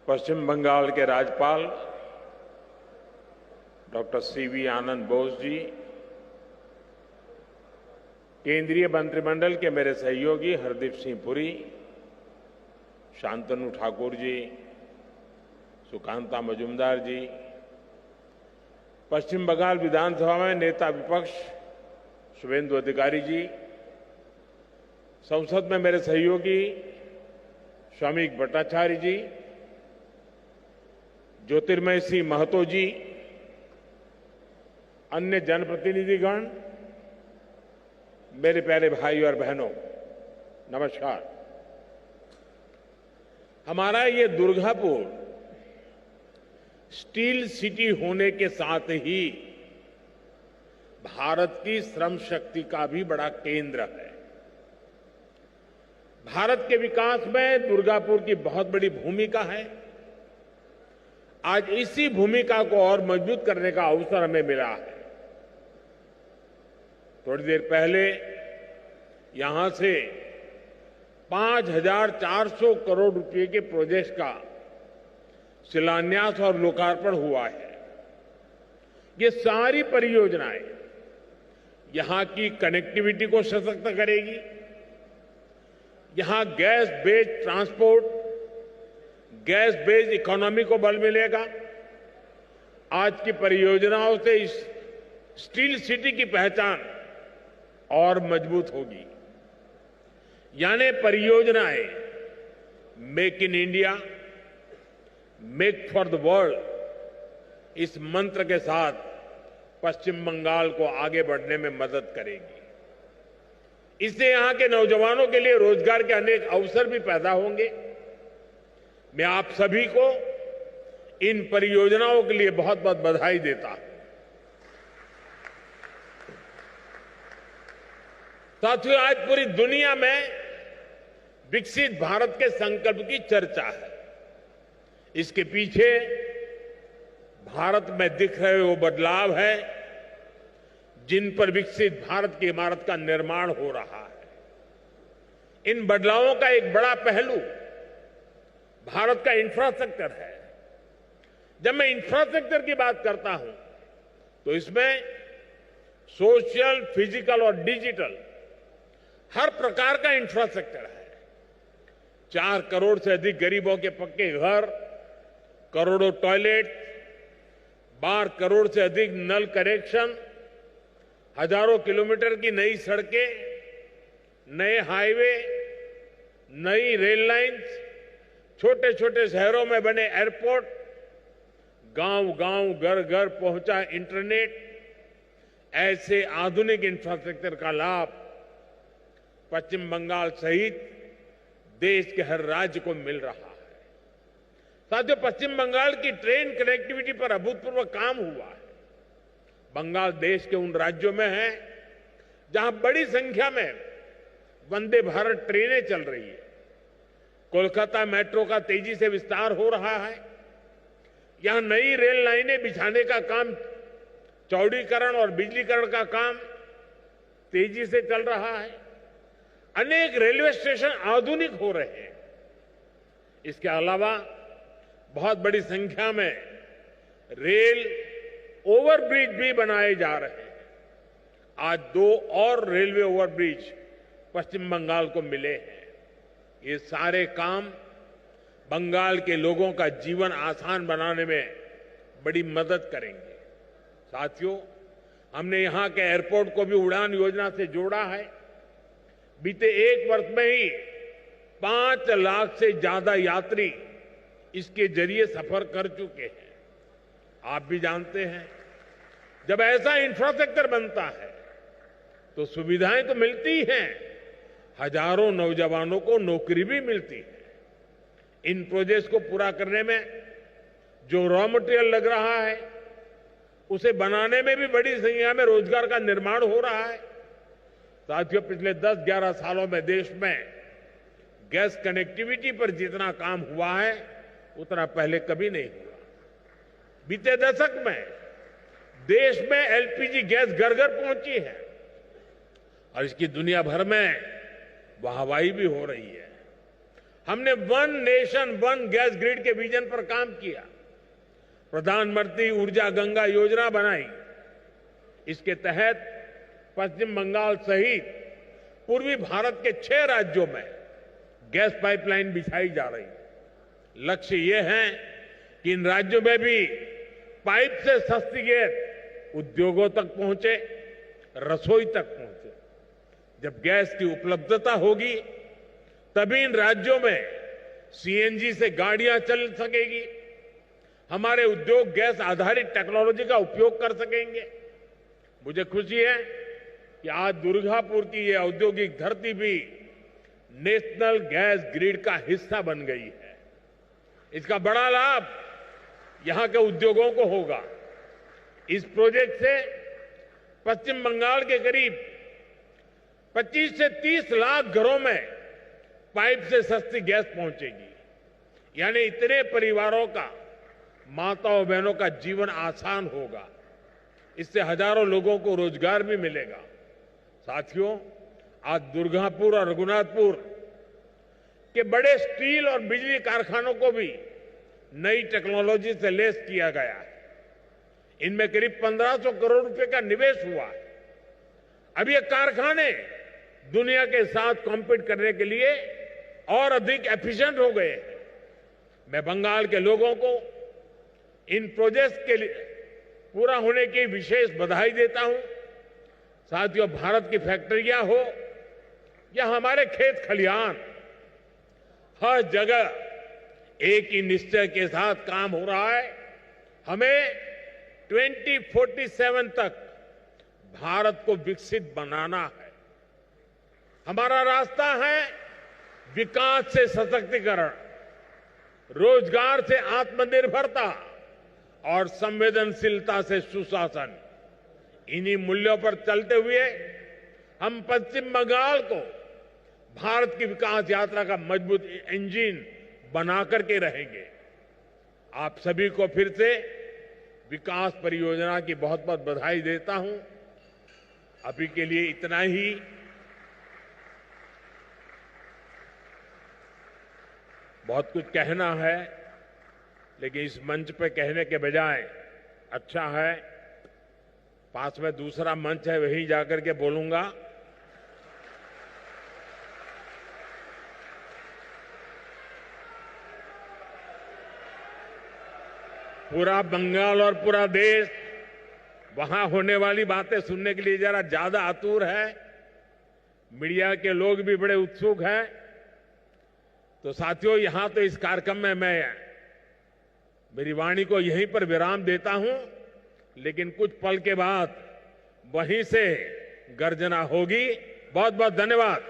पश्चिम बंगाल के राज्यपाल doctor CV आनंद बोस जी, केंद्रीय मंत्रिमंडल के मेरे सहयोगी हरदीप सिंह पुरी, शांतनु ठाकुर जी, सुकांता मजूमदार जी, पश्चिम बंगाल विधानसभा में नेता विपक्ष शुभेंदु अधिकारी जी, संसद में मेरे सहयोगी श्रमिक भट्टाचार्य जी, ज्योतिर्मय सिंह महतो जी, अन्य जनप्रतिनिधिगण, मेरे प्यारे भाई और बहनों, नमस्कार। हमारा ये दुर्गापुर स्टील सिटी होने के साथ ही भारत की श्रम शक्ति का भी बड़ा केंद्र है। भारत के विकास में दुर्गापुर की बहुत बड़ी भूमिका है। आज इसी भूमिका को और मजबूत करने का अवसर हमें मिला है। थोड़ी देर पहले यहां से 5,400 करोड़ रुपए के प्रोजेक्ट का शिलान्यास और लोकार्पण हुआ है। ये सारी परियोजनाएं यहां की कनेक्टिविटी को सशक्त करेगी, यहां gas based transport, gas based economy को बल मिलेगा। आज की परियोजनाओं से इस स्टील सिटी की पहचान और मजबूत होगी। यानी परियोजनाएं make in India, make for the world, इस मंत्र के साथ पश्चिम बंगाल को आगे बढ़ने में मदद करेगी। इससे यहां के नौजवानों के लिए रोजगार के अनेक अवसर भी पैदा होंगे। मैं आप सभी को इन परियोजनाओं के लिए बहुत बहुत बधाई देता हूं। साथियों, आज पूरी दुनिया में विकसित भारत के संकल्प की चर्चा है। इसके पीछे भारत में दिख रहे वो बदलाव है जिन पर विकसित भारत की इमारत का निर्माण हो रहा है। इन बदलावों का एक बड़ा पहलू भारत का इंफ्रास्ट्रक्चर है। जब मैं इंफ्रास्ट्रक्चर की बात करता हूं तो इसमें सोशल, फिजिकल और डिजिटल हर प्रकार का इंफ्रास्ट्रक्चर है। 4 करोड़ से अधिक गरीबों के पक्के घर, करोड़ों टॉयलेट, 12 करोड़ से अधिक नल कनेक्शन, हजारों किलोमीटर की नई सड़कें, नए हाईवे, नई रेल लाइंस, छोटे छोटे शहरों में बने एयरपोर्ट, गांव गांव, घर घर पहुंचा इंटरनेट, ऐसे आधुनिक इंफ्रास्ट्रक्चर का लाभ पश्चिम बंगाल सहित देश के हर राज्य को मिल रहा है। साथियों, पश्चिम बंगाल की ट्रेन कनेक्टिविटी पर अभूतपूर्व काम हुआ है। बंगाल देश के उन राज्यों में है जहां बड़ी संख्या में वंदे भारत ट्रेनें चल रही है। कोलकाता मेट्रो का तेजी से विस्तार हो रहा है। यहां नई रेल लाइनें बिछाने का काम, चौड़ीकरण और बिजलीकरण का काम तेजी से चल रहा है। अनेक रेलवे स्टेशन आधुनिक हो रहे हैं। इसके अलावा बहुत बड़ी संख्या में रेल ओवरब्रिज भी बनाए जा रहे हैं। आज 2 और रेलवे ओवरब्रिज पश्चिम बंगाल को मिले हैं। ये सारे काम बंगाल के लोगों का जीवन आसान बनाने में बड़ी मदद करेंगे। साथियों, हमने यहां के एयरपोर्ट को भी उड़ान योजना से जोड़ा है। बीते 1 वर्ष में ही 5 लाख से ज्यादा यात्री इसके जरिए सफर कर चुके हैं। आप भी जानते हैं, जब ऐसा इंफ्रास्ट्रक्चर बनता है तो सुविधाएं तो मिलती ही हैं, हजारों नौजवानों को नौकरी भी मिलती है। इन प्रोजेक्ट्स को पूरा करने में जो रॉ मटेरियल लग रहा है, उसे बनाने में भी बड़ी संख्या में रोजगार का निर्माण हो रहा है। साथियों, पिछले 10-11 सालों में देश में गैस कनेक्टिविटी पर जितना काम हुआ है उतना पहले कभी नहीं हुआ। बीते दशक में देश में एलपीजी गैस घर घर पहुंची है और इसकी दुनिया भर में वाहवाही भी हो रही है। हमने one nation one gas grid के विजन पर काम किया। प्रधानमंत्री ऊर्जा गंगा योजना बनाई। इसके तहत पश्चिम बंगाल सहित पूर्वी भारत के 6 राज्यों में गैस पाइपलाइन बिछाई जा रही है। लक्ष्य ये है कि इन राज्यों में भी पाइप से सस्ती गैस उद्योगों तक पहुंचे, रसोई तक पहुंचे। जब गैस की उपलब्धता होगी तभी इन राज्यों में सीएनजी से गाड़ियां चल सकेगी। हमारे उद्योग गैस आधारित टेक्नोलॉजी का उपयोग कर सकेंगे। मुझे खुशी है कि आज दुर्गापुर की ये औद्योगिक धरती भी नेशनल गैस ग्रिड का हिस्सा बन गई है। इसका बड़ा लाभ यहां के उद्योगों को होगा। इस प्रोजेक्ट से पश्चिम बंगाल के करीब 25 से 30 लाख घरों में पाइप से सस्ती गैस पहुंचेगी। यानी इतने परिवारों का, माताओं बहनों का जीवन आसान होगा। इससे हजारों लोगों को रोजगार भी मिलेगा। साथियों, आज दुर्गापुर और रघुनाथपुर के बड़े स्टील और बिजली कारखानों को भी नई टेक्नोलॉजी से लैस किया गया है। इनमें करीब 1500 करोड़ रुपए का निवेश हुआ है। अब ये कारखाने दुनिया के साथ कॉम्पीट करने के लिए और अधिक एफिशिएंट हो गए हैं। मैं बंगाल के लोगों को इन प्रोजेक्ट्स के लिए पूरा होने की विशेष बधाई देता हूं। साथियों, भारत की फैक्ट्रियां हो या हमारे खेत खलिहान, हर जगह एक ही निश्चय के साथ काम हो रहा है। हमें 2047 तक भारत को विकसित बनाना है। हमारा रास्ता है विकास से सशक्तिकरण, रोजगार से आत्मनिर्भरता और संवेदनशीलता से सुशासन। इन्हीं मूल्यों पर चलते हुए हम पश्चिम बंगाल को भारत की विकास यात्रा का मजबूत इंजन बना करके रहेंगे। आप सभी को फिर से विकास परियोजना की बहुत बहुत बधाई देता हूं। अभी के लिए इतना ही। बहुत कुछ कहना है, लेकिन इस मंच पे कहने के बजाय अच्छा है पास में दूसरा मंच है, वहीं जाकर के बोलूंगा। पूरा बंगाल और पूरा देश वहां होने वाली बातें सुनने के लिए जरा ज्यादा आतुर है। मीडिया के लोग भी बड़े उत्सुक हैं। तो साथियों, यहां तो इस कार्यक्रम में मैं मेरी वाणी को यहीं पर विराम देता हूं, लेकिन कुछ पल के बाद वहीं से गर्जना होगी। बहुत बहुत धन्यवाद।